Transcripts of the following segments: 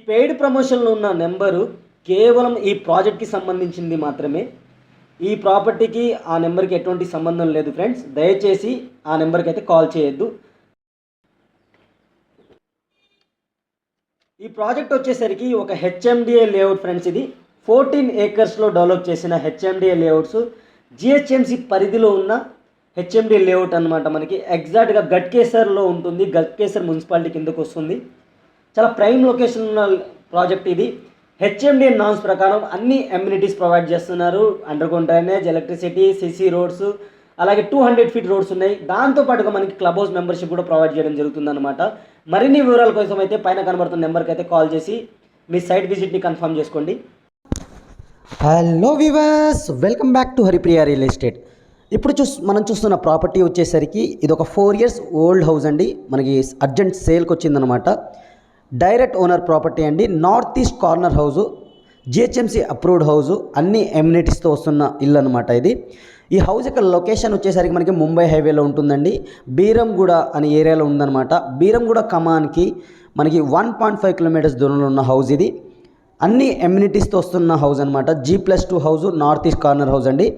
Paid ప్రమోషన్లో ఉన్న number కేవలం ఈ ప్రాజెక్ట్కి సంబంధించింది మాత్రమే. ఈ ప్రాపర్టీకి ఆ నెంబర్కి ఎటువంటి సంబంధం లేదు ఫ్రెండ్స్. దయచేసి ఆ నెంబర్కి అయితే కాల్ చేయొద్దు. ఈ ప్రాజెక్ట్ వచ్చేసరికి ఒక హెచ్ఎండిఏ లేఅవుట్ ఫ్రెండ్స్. ఇది 14 ఏకర్స్లో డెవలప్ చేసిన హెచ్ఎండిఏ లేఅవుట్స్. జిహెచ్ఎంసి పరిధిలో ఉన్న హెచ్ఎండిఏ లేఅవుట్ అనమాట. మనకి ఎగ్జాక్ట్గా గట్కేసర్లో ఉంటుంది. గట్కేసర్ మున్సిపాలిటీ కిందకు వస్తుంది. చాలా ప్రైమ్ లొకేషన్ ఉన్న ప్రాజెక్ట్ ఇది. హెచ్ఎండిఏ నామ్స్ ప్రకారం అన్ని అమ్యూనిటీస్ ప్రొవైడ్ చేస్తున్నారు. Underground drainage, electricity, CC roads, అలాగే 200 ఫీట్ రోడ్స్ ఉన్నాయి. దాంతోపాటుగా మనకి క్లబ్ హౌస్ మెంబర్షిప్ కూడా ప్రొవైడ్ చేయడం జరుగుతుందన్నమాట. మరిన్ని వివరాల కోసం అయితే పైన కనబడుతున్న నెంబర్కి అయితే కాల్ చేసి మీ సైట్ విజిట్ని కన్ఫర్మ్ చేసుకోండి. Hello viewers, welcome back to Haripriya real estate. ఇప్పుడు మనం చూస్తున్న ప్రాపర్టీ వచ్చేసరికి ఇది ఒక 4 years ఓల్డ్ హౌస్ అండి. మనకి అర్జెంట్ సేల్కి వచ్చిందనమాట. డైరెక్ట్ ఓనర్ ప్రాపర్టీ అండి. North east corner house, GHMC approved house, అన్ని ఎమ్యూనిటీస్తో వస్తున్న ఇల్లు అనమాట ఇది. ఈ హౌస్ యొక్క లొకేషన్ వచ్చేసరికి మనకి ముంబై హైవేలో ఉంటుందండి. బీరంగూడ అనే ఏరియాలో ఉందన్నమాట. బీరంగూడ కమాన్కి మనకి 1.5 kilometers దూరంలో ఉన్న హౌస్ ఇది. అన్ని ఎమ్యూనిటీస్తో వస్తున్న హౌస్ అనమాట. G+2 house, north east corner house అండి.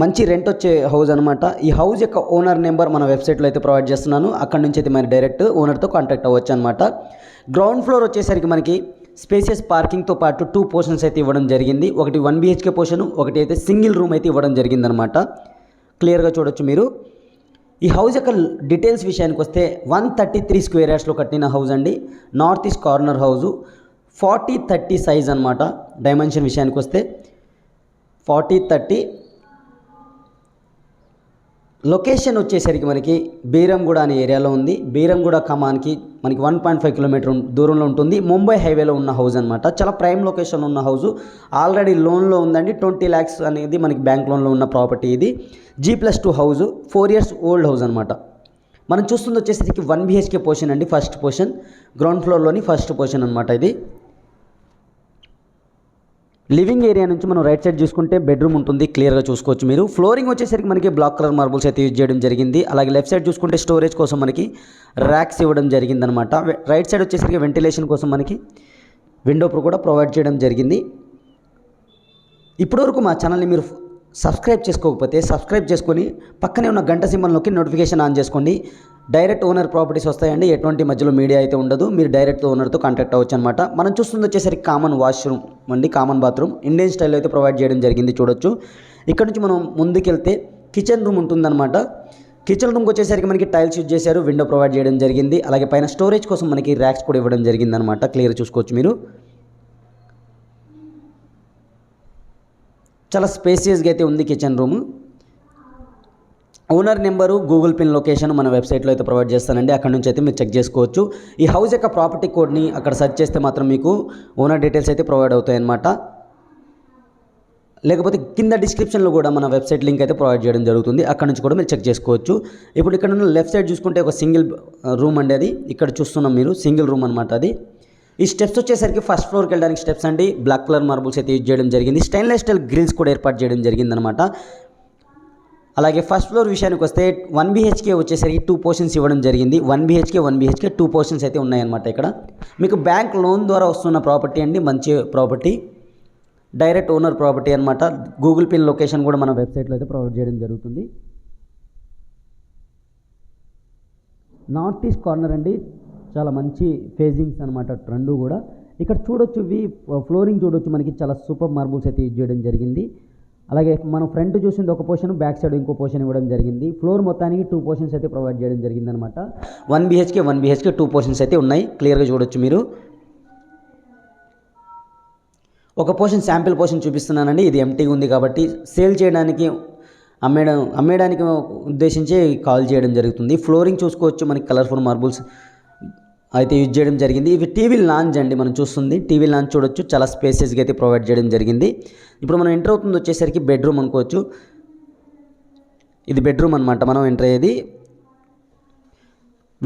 మంచి రెంట్ వచ్చే హౌస్ అనమాట. ఈ హౌస్ యొక్క ఓనర్ నెంబర్ మన వెబ్సైట్లో అయితే ప్రొవైడ్ చేస్తున్నాను. అక్కడ నుంచి అయితే మరి డైరెక్ట్ ఓనర్తో కాంటాక్ట్ అవ్వచ్చు అనమాట. గ్రౌండ్ ఫ్లోర్ వచ్చేసరికి మనకి స్పేసియస్ పార్కింగ్తో పాటు 2 portions అయితే ఇవ్వడం జరిగింది. ఒకటి 1 BHK పోర్షన్, ఒకటి అయితే సింగిల్ రూమ్ అయితే ఇవ్వడం జరిగిందనమాట. క్లియర్గా చూడొచ్చు మీరు. ఈ హౌస్ యొక్క డీటెయిల్స్ విషయానికి వస్తే 133 square yardsలో కట్టిన హౌస్ అండి. North east corner house, 40-30 size అనమాట. డైమెన్షన్ విషయానికి వస్తే 40-30. లొకేషన్ వచ్చేసరికి మనకి బీరంగూడ అనే ఏరియాలో ఉంది. బీరంగూడ కమాన్కి మనకి 1.5 kilometer దూరంలో ఉంటుంది. ముంబై హైవేలో ఉన్న హౌస్ అనమాట. చాలా ప్రైమ్ లొకేషన్లో ఉన్న హౌసు. ఆల్రెడీ లోన్లో ఉందండి. 20 lakhs అనేది మనకి బ్యాంక్ లోన్లో ఉన్న ప్రాపర్టీ ఇది. G+2 house, 4 years old house అనమాట. మనం చూస్తుంది వచ్చేసరికి 1 BHK పోర్షన్ అండి. ఫస్ట్ పోర్షన్, గ్రౌండ్ ఫ్లోర్లోని ఫస్ట్ పోర్షన్ అనమాట ఇది. లివింగ్ ఏరియా నుంచి మనం రైట్ సైడ్ చూసుకుంటే బెడ్రూమ్ ఉంటుంది. క్లియర్గా చూసుకోవచ్చు మీరు. ఫ్లోరింగ్ వచ్చేసరికి మనకి బ్లాక్ కలర్ మార్బుల్స్ అయితే యూజ్ చేయడం జరిగింది. అలాగే లెఫ్ట్ సైడ్ చూసుకుంటే స్టోరేజ్ కోసం మనకి ర్యాక్స్ ఇవ్వడం జరిగిందనమాట. రైట్ సైడ్ వచ్చేసరికి వెంటిలేషన్ కోసం మనకి విండో కూడా ప్రొవైడ్ చేయడం జరిగింది. ఇప్పటివరకు మా ఛానల్ని మీరు సబ్స్క్రైబ్ చేసుకోకపోతే సబ్స్క్రైబ్ చేసుకొని పక్కనే ఉన్న గంట సింబల్ నొక్కి నోటిఫికేషన్ ఆన్ చేసుకోండి. డైరెక్ట్ ఓనర్ ప్రాపర్టీస్ వస్తాయండి. ఎటువంటి మధ్యలో మీడియా అయితే ఉండదు. మీరు డైరెక్ట్ ఓనర్తో కాంటాక్ట్ అవ్వచ్చు అనమాట. మనం చూస్తుంది వచ్చేసరికి కామన్ వాష్రూమ్ అండి, కామన్ బాత్రూమ్. ఇండియన్ స్టైల్లో అయితే ప్రొవైడ్ చేయడం జరిగింది. చూడొచ్చు. ఇక్కడ నుంచి మనం ముందుకెళ్తే కిచెన్ రూమ్ ఉంటుందన్నమాట. కిచెన్ రూమ్కి వచ్చేసరికి మనకి టైల్స్ యూజ్ చేశారు. విండో ప్రొవైడ్ చేయడం జరిగింది. అలాగే పైన స్టోరేజ్ కోసం మనకి ర్యాక్స్ కూడా ఇవ్వడం జరిగిందనమాట. క్లియర్ చూసుకోవచ్చు మీరు. చాలా స్పేసియస్గా అయితే ఉంది kitchen room. Owner number, Google pin location మన వెబ్సైట్లో అయితే ప్రొవైడ్ చేస్తానండి. అక్కడ నుంచి అయితే మీరు చెక్ చేసుకోవచ్చు. ఈ హౌస్ యొక్క ప్రాపర్టీ కోడ్ని అక్కడ సెర్చ్ చేస్తే మాత్రం మీకు ఓనర్ డీటెయిల్స్ అయితే ప్రొవైడ్ అవుతాయి అన్నమాట. లేకపోతే కింద డిస్క్రిప్షన్లో కూడా మన వెబ్సైట్ లింక్ అయితే ప్రొవైడ్ చేయడం జరుగుతుంది. అక్కడ నుంచి కూడా మీరు చెక్ చేసుకోవచ్చు. ఇప్పుడు ఇక్కడ ఉన్న లెఫ్ట్ సైడ్ చూసుకుంటే ఒక సింగిల్ రూమ్ అండి. అది ఇక్కడ చూస్తున్నాం మీరు, సింగిల్ రూమ్ అనమాట అది. ఈ స్టెప్స్ వచ్చేసరికి ఫస్ట్ ఫ్లోర్కి వెళ్ళడానికి స్టెప్స్ అండి. బ్లాక్ కలర్ మార్బుల్స్ అయితే యూజ్ చేయడం జరిగింది. స్టెయిన్లెస్ స్టీల్ గ్రిల్స్ కూడా ఏర్పాటు చేయడం జరిగిందనమాట. అలాగే ఫస్ట్ ఫ్లోర్ విషయానికి వస్తే 1 BHK వచ్చేసరికి 2 portions ఇవ్వడం జరిగింది. 1 BHK 2 portions అయితే ఉన్నాయన్నమాట. ఇక్కడ మీకు బ్యాంక్ లోన్ ద్వారా వస్తున్న ప్రాపర్టీ అండి. మంచి ప్రాపర్టీ, డైరెక్ట్ ఓనర్ ప్రాపర్టీ అనమాట. గూగుల్ పిన్ లొకేషన్ కూడా మన వెబ్సైట్లో అయితే ప్రొవైడ్ చేయడం జరుగుతుంది. నార్త్ ఈస్ట్ కార్నర్ అండి. చాలా మంచి ఫేజింగ్స్ అనమాట. రెండు కూడా ఇక్కడ చూడొచ్చు. ఫ్లోరింగ్ చూడొచ్చు. మనకి చాలా సూపర్ మార్బుల్స్ అయితే యూజ్ చేయడం జరిగింది. అలాగే మనం ఫ్రంట్ చూసింది ఒక పోర్షన్, బ్యాక్ సైడ్ ఇంకో పోర్షన్ ఇవ్వడం జరిగింది. ఫ్లోర్ మొత్తానికి 2 portions అయితే ప్రొవైడ్ చేయడం జరిగింది అనమాట. 1 BHK 2 portions అయితే ఉన్నాయి. క్లియర్గా చూడొచ్చు మీరు. ఒక పోర్షన్ శాంపిల్ పోర్షన్ చూపిస్తున్నానండి. ఇది ఎంటీగా ఉంది కాబట్టి సేల్ చేయడానికి అమ్మేయడానికి ఉద్దేశించి కాల్ చేయడం జరుగుతుంది. ఫ్లోరింగ్ చూసుకోవచ్చు. మనకి కలర్ఫుల్ మార్బుల్స్ అయితే యూజ్ చేయడం జరిగింది. ఇవి టీవీ లాంజ్ అండి. మనం చూస్తుంది టీవీ లాంజ్ చూడొచ్చు. చాలా స్పేసెస్గా అయితే ప్రొవైడ్ చేయడం జరిగింది. ఇప్పుడు మనం ఎంటర్ అవుతుంది వచ్చేసరికి బెడ్రూమ్ అనుకోవచ్చు. ఇది బెడ్రూమ్ అనమాట. మనం ఎంటర్ అయ్యేది.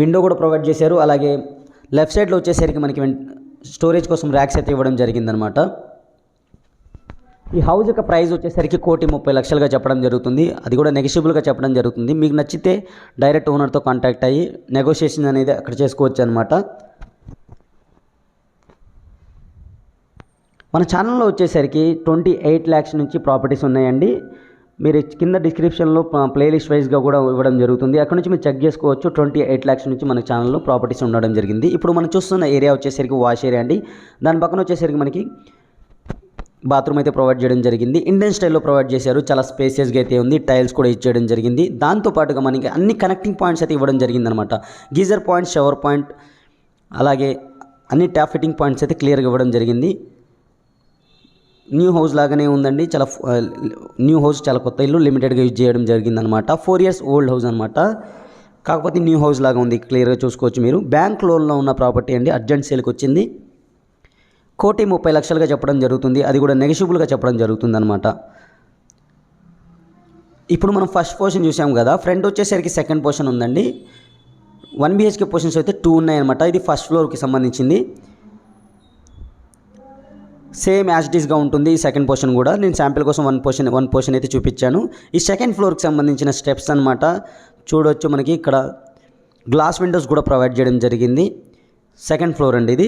విండో కూడా ప్రొవైడ్ చేశారు. అలాగే లెఫ్ట్ సైడ్లో వచ్చేసరికి మనకి స్టోరేజ్ కోసం ర్యాక్స్ అయితే ఇవ్వడం జరిగిందనమాట. ఈ హౌస్ యొక్క ప్రైస్ వచ్చేసరికి 1,30,00,000గా చెప్పడం జరుగుతుంది. అది కూడా నెగోషియబుల్గా చెప్పడం జరుగుతుంది. మీకు నచ్చితే డైరెక్ట్ ఓనర్తో కాంటాక్ట్ అయ్యి నెగోషియేషన్ అనేది అక్కడ చేసుకోవచ్చు అనమాట. మన ఛానల్లో వచ్చేసరికి 28 lakhs నుంచి ప్రాపర్టీస్ ఉన్నాయండి. మీరు కింద డిస్క్రిప్షన్లో ప్లేలిస్ట్ వైజ్గా కూడా ఇవ్వడం జరుగుతుంది. అక్కడ నుంచి మీరు చెక్ చేసుకోవచ్చు. 28 lakhs నుంచి మన ఛానల్లో ప్రాపర్టీస్ ఉండడం జరిగింది. ఇప్పుడు మనం చూస్తున్న ఏరియా వచ్చేసరికి వాష్ ఏరియా అండి. దాని పక్కన వచ్చేసరికి మనకి బాత్రూమ్ అయితే ప్రొవైడ్ చేయడం జరిగింది. ఇండియన్ స్టైల్లో ప్రొవైడ్ చేశారు. చాలా స్పేసియస్గా అయితే ఉంది. టైల్స్ కూడా ఇచ్చేయడం జరిగింది. దాంతోపాటుగా మనకి అన్ని కనెక్టింగ్ పాయింట్స్ అయితే ఇవ్వడం జరిగిందనమాట. గీజర్ పాయింట్, షవర్ పాయింట్, అలాగే అన్ని ట్యాప్ ఫిట్టింగ్ పాయింట్స్ అయితే క్లియర్గా ఇవ్వడం జరిగింది. న్యూ హౌస్ లాగానే ఉందండి. న్యూ హౌస్, చాలా కొత్త ఇల్లు, లిమిటెడ్గా యూజ్ చేయడం జరిగిందనమాట. 4 years ఓల్డ్ హౌస్ అనమాట. కాకపోతే న్యూ హౌస్ లాగా ఉంది. క్లియర్గా చూసుకోవచ్చు మీరు. బ్యాంక్ లోన్లో ఉన్న ప్రాపర్టీ అండి. అర్జెంట్ సేల్కి వచ్చింది. 1,30 లక్షలుగా చెప్పడం జరుగుతుంది. అది కూడా నెగోషియబుల్గా చెప్పడం జరుగుతుంది అనమాట. ఇప్పుడు మనం ఫస్ట్ పోర్షన్ చూసాం కదా. ఫ్రంట్ వచ్చేసరికి సెకండ్ పోర్షన్ ఉందండి. 1 BHK పోర్షన్స్ అయితే 2 ఉన్నాయన్నమాట. ఇది ఫస్ట్ ఫ్లోర్కి సంబంధించింది. సేమ్ యాజ్ ఇట్ ఈస్గా ఉంటుంది ఈ సెకండ్ పోర్షన్ కూడా. నేను శాంపిల్ కోసం వన్ పోర్షన్ అయితే చూపించాను. ఈ సెకండ్ ఫ్లోర్కి సంబంధించిన స్టెప్స్ అనమాట. చూడవచ్చు మనకి ఇక్కడ గ్లాస్ విండోస్ కూడా ప్రొవైడ్ చేయడం జరిగింది. సెకండ్ ఫ్లోర్ అండి ఇది.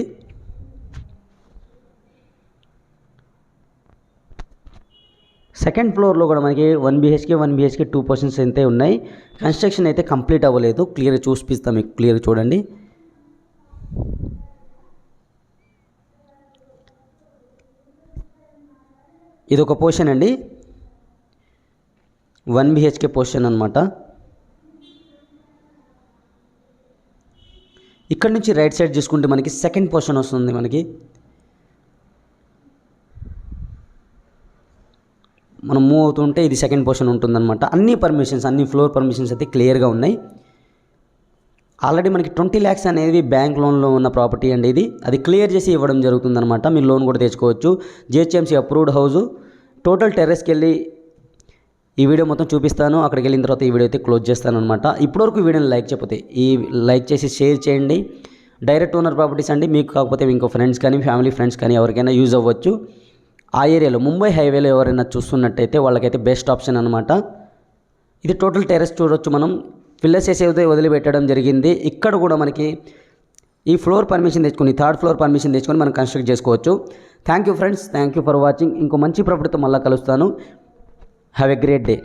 సెకండ్ ఫ్లోర్లో కూడా మనకి 1 BHK 2 పోర్షన్స్ అయితే ఉన్నాయి. కన్స్ట్రక్షన్ అయితే కంప్లీట్ అవ్వలేదు. క్లియర్గా చూపిస్తాం మీకు. క్లియర్గా చూడండి. ఇది ఒక పోర్షన్ అండి. 1 BHK పోర్షన్ అనమాట. ఇక్కడ నుంచి రైట్ సైడ్ చూసుకుంటే మనకి సెకండ్ పోర్షన్ వస్తుంది. మనకి మనం మూవ్ అవుతుంటే ఇది సెకండ్ పోర్షన్ ఉంటుందన్నమాట. అన్ని ఫ్లోర్ పర్మిషన్స్ అయితే క్లియర్గా ఉన్నాయి. ఆల్రెడీ మనకి 20 lakhs అనేది బ్యాంక్ లోన్లో ఉన్న ప్రాపర్టీ అండి ఇది. అది క్లియర్ చేసి ఇవ్వడం జరుగుతుందన్నమాట. మీరు లోన్ కూడా తెచ్చుకోవచ్చు. GHMC approved house. టోటల్ టెర్రస్కి వెళ్ళి ఈ వీడియో మొత్తం చూపిస్తాను. అక్కడికి వెళ్ళిన తర్వాత ఈ వీడియో అయితే క్లోజ్ చేస్తాను అనమాట. ఇప్పటివరకు వీడియోని లైక్ చేసి షేర్ చేయండి. డైరెక్ట్ ఓనర్ ప్రాపర్టీస్ అండి. మీకు కాకపోతే ఇంకో ఫ్రెండ్స్ కానీ ఫ్యామిలీ ఫ్రెండ్స్ కానీ ఎవరికైనా యూజ్ అవ్వచ్చు. ఆ ఏరియాలో ముంబై హైవేలో ఎవరైనా చూస్తున్నట్టయితే వాళ్ళకైతే బెస్ట్ ఆప్షన్ అనమాట. ఇది టోటల్ టెర్రస్ చూడొచ్చు మనం. పిల్లర్స్ వేసేది వదిలిపెట్టడం జరిగింది. ఇక్కడ కూడా మనకి ఈ ఫ్లోర్ పర్మిషన్ తెచ్చుకొని, థర్డ్ ఫ్లోర్ పర్మిషన్ తెచ్చుకొని మనం కన్స్ట్రక్ట్ చేసుకోవచ్చు. Thank you friends. Thank you for watching. ఇంకో మంచి ప్రాపర్టీతో మళ్ళీ కలుస్తాను. Have a great day.